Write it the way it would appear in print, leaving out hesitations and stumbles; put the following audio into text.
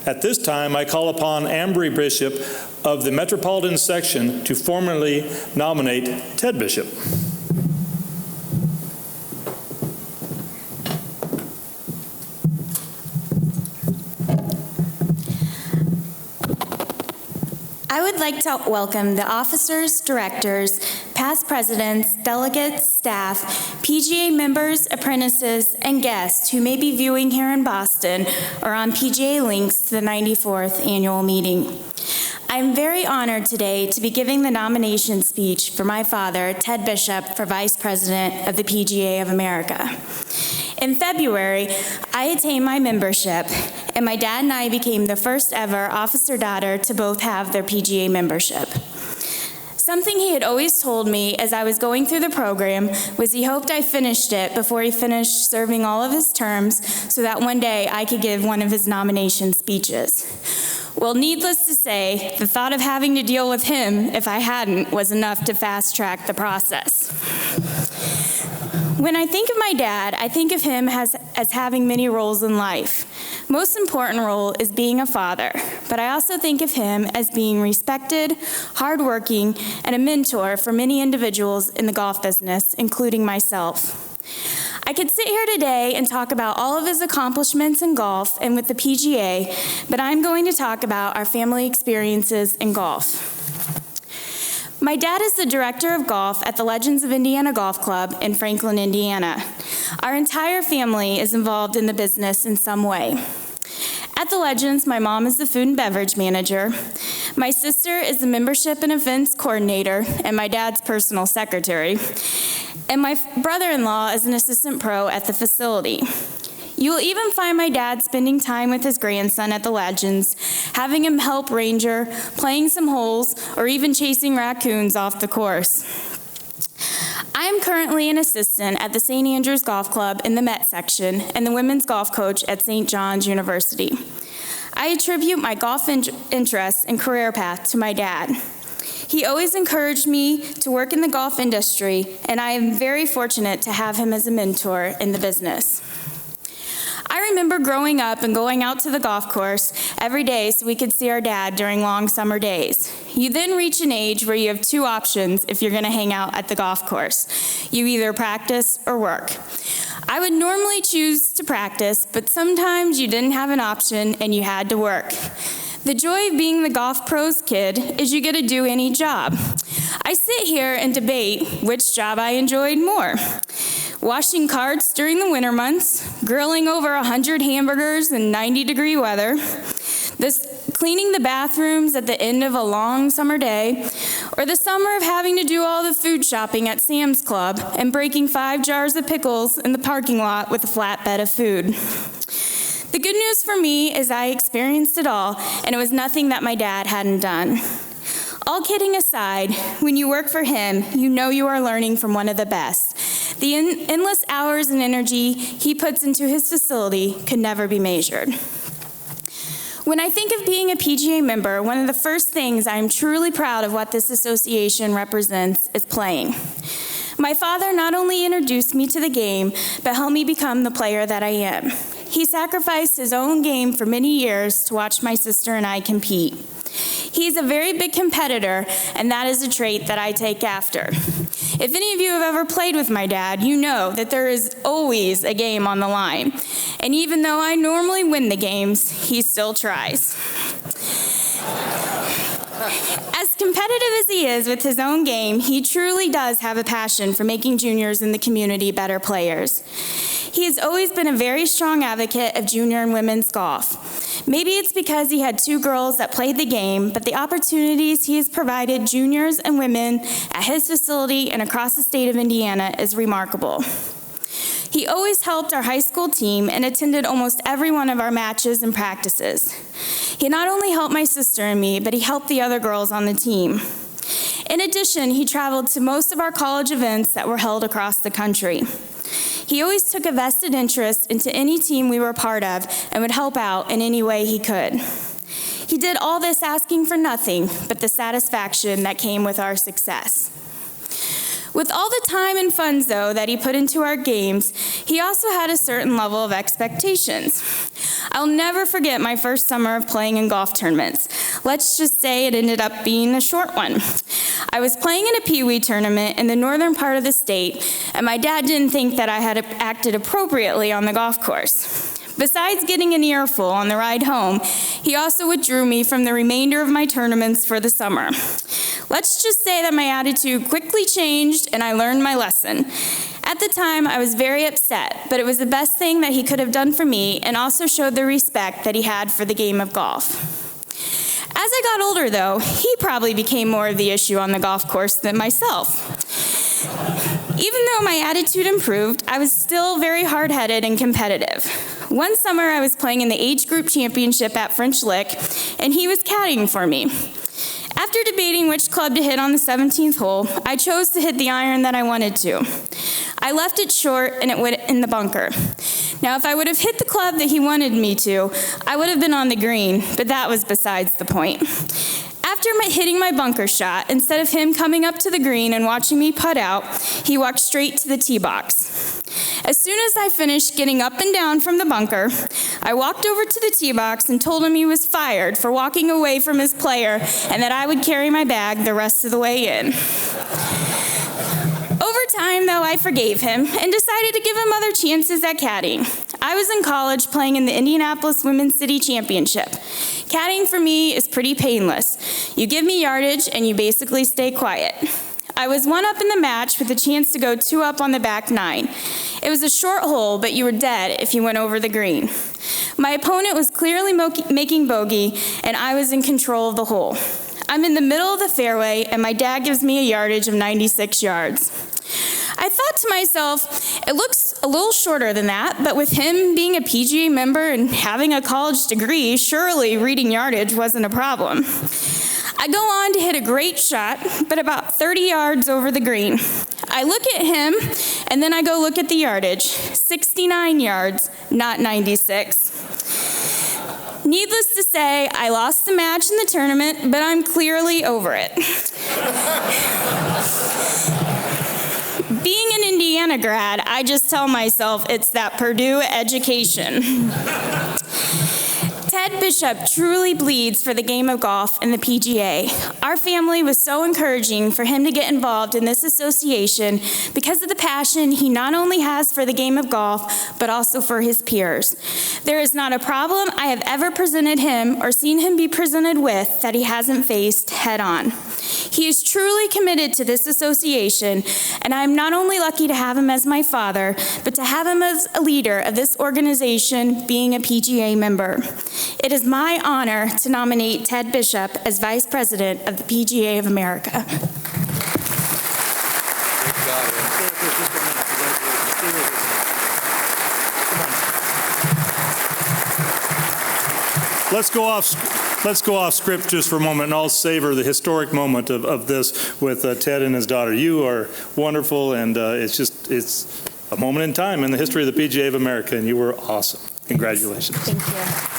At this time, I call upon Ambry Bishop of the Metropolitan Section to formally nominate Ted Bishop. I would like to welcome the officers, directors, past presidents, delegates, staff, PGA members, apprentices, and guests who may be viewing here in Boston or on PGA Links to the 94th annual meeting. I'm very honored today to be giving the nomination speech for my father, Ted Bishop, for Vice President of the PGA of America. In February, I attained my membership, and my dad and I became the first ever officer-daughter to both have their PGA membership. Something he had always told me as I was going through the program was he hoped I finished it before he finished serving all of his terms so that one day I could give one of his nomination speeches. Well, needless to say, the thought of having to deal with him if I hadn't was enough to fast-track the process. When I think of my dad, I think of him as having many roles in life. Most important role is being a father, but I also think of him as being respected, hardworking, and a mentor for many individuals in the golf business, including myself. I could sit here today and talk about all of his accomplishments in golf and with the PGA, but I'm going to talk about our family experiences in golf. My dad is the director of golf at the Legends of Indiana Golf Club in Franklin, Indiana. Our entire family is involved in the business in some way. At the Legends, my mom is the food and beverage manager. My sister is the membership and events coordinator and my dad's personal secretary. And my brother-in-law is an assistant pro at the facility. You will even find my dad spending time with his grandson at the Legends, having him help ranger, playing some holes, or even chasing raccoons off the course. I am currently an assistant at the St. Andrews Golf Club in the Met section and the women's golf coach at St. John's University. I attribute my golf interest and career path to my dad. He always encouraged me to work in the golf industry, and I am very fortunate to have him as a mentor in the business. I remember growing up and going out to the golf course every day so we could see our dad during long summer days. You then reach an age where you have two options if you're going to hang out at the golf course. You either practice or work. I would normally choose to practice, but sometimes you didn't have an option and you had to work. The joy of being the golf pros kid is you get to do any job. I sit here and debate which job I enjoyed more. Washing carts during the winter months, grilling over 100 hamburgers in 90-degree weather, cleaning the bathrooms at the end of a long summer day, or the summer of having to do all the food shopping at Sam's Club and breaking 5 jars of pickles in the parking lot with a flatbed of food. The good news for me is I experienced it all, and it was nothing that my dad hadn't done. All kidding aside, when you work for him, you know you are learning from one of the best. The endless hours and energy he puts into his facility could never be measured. When I think of being a PGA member, one of the first things I am truly proud of what this association represents is playing. My father not only introduced me to the game, but helped me become the player that I am. He sacrificed his own game for many years to watch my sister and I compete. He's a very big competitor, and that is a trait that I take after. If any of you have ever played with my dad, you know that there is always a game on the line. And even though I normally win the games, he still tries. As competitive as he is with his own game, he truly does have a passion for making juniors in the community better players. He has always been a very strong advocate of junior and women's golf. Maybe it's because he had 2 girls that played the game, but the opportunities he has provided juniors and women at his facility and across the state of Indiana is remarkable. He always helped our high school team and attended almost every one of our matches and practices. He not only helped my sister and me, but he helped the other girls on the team. In addition, he traveled to most of our college events that were held across the country. He always took a vested interest into any team we were part of and would help out in any way he could. He did all this asking for nothing but the satisfaction that came with our success. With all the time and funds, though, that he put into our games, he also had a certain level of expectations. I'll never forget my first summer of playing in golf tournaments. Let's just say it ended up being a short one. I was playing in a Pee Wee tournament in the northern part of the state, and my dad didn't think that I had acted appropriately on the golf course. Besides getting an earful on the ride home, he also withdrew me from the remainder of my tournaments for the summer. Let's just say that my attitude quickly changed and I learned my lesson. At the time, I was very upset, but it was the best thing that he could have done for me and also showed the respect that he had for the game of golf. As I got older, though, he probably became more of the issue on the golf course than myself. Even though my attitude improved, I was still very hard-headed and competitive. One summer, I was playing in the age group championship at French Lick, and he was caddying for me. After debating which club to hit on the 17th hole, I chose to hit the iron that I wanted to. I left it short, and it went in the bunker. Now, if I would have hit the club that he wanted me to, I would have been on the green, but that was besides the point. After hitting my bunker shot, instead of him coming up to the green and watching me putt out, he walked straight to the tee box. As soon as I finished getting up and down from the bunker, I walked over to the tee box and told him he was fired for walking away from his player and that I would carry my bag the rest of the way in. Over time, though, I forgave him and decided to give him other chances at caddying. I was in college playing in the Indianapolis Women's City Championship. Caddying for me is pretty painless. You give me yardage and you basically stay quiet. I was 1 up in the match with a chance to go 2 up on the back 9. It was a short hole, but you were dead if you went over the green. My opponent was clearly making bogey, and I was in control of the hole. I'm in the middle of the fairway, and my dad gives me a yardage of 96 yards. I thought to myself, it looks a little shorter than that, but with him being a PGA member and having a college degree, surely reading yardage wasn't a problem. I go on to hit a great shot, but about 30 yards over the green. I look at him, and then I go look at the yardage. 69 yards, not 96. Needless to say, I lost the match in the tournament, but I'm clearly over it. Being an Indiana grad, I just tell myself it's that Purdue education. Ted Bishop truly bleeds for the game of golf and the PGA. Our family was so encouraging for him to get involved in this association because of the passion he not only has for the game of golf, but also for his peers. There is not a problem I have ever presented him or seen him be presented with that he hasn't faced head on. He is truly committed to this association, and I am not only lucky to have him as my father, but to have him as a leader of this organization being a PGA member. It is my honor to nominate Ted Bishop as Vice President of the PGA of America. Let's go off script just for a moment, and I'll savor the historic moment of this with Ted and his daughter. You are wonderful, and it's a moment in time in the history of the PGA of America, and you were awesome. Congratulations. Thank you.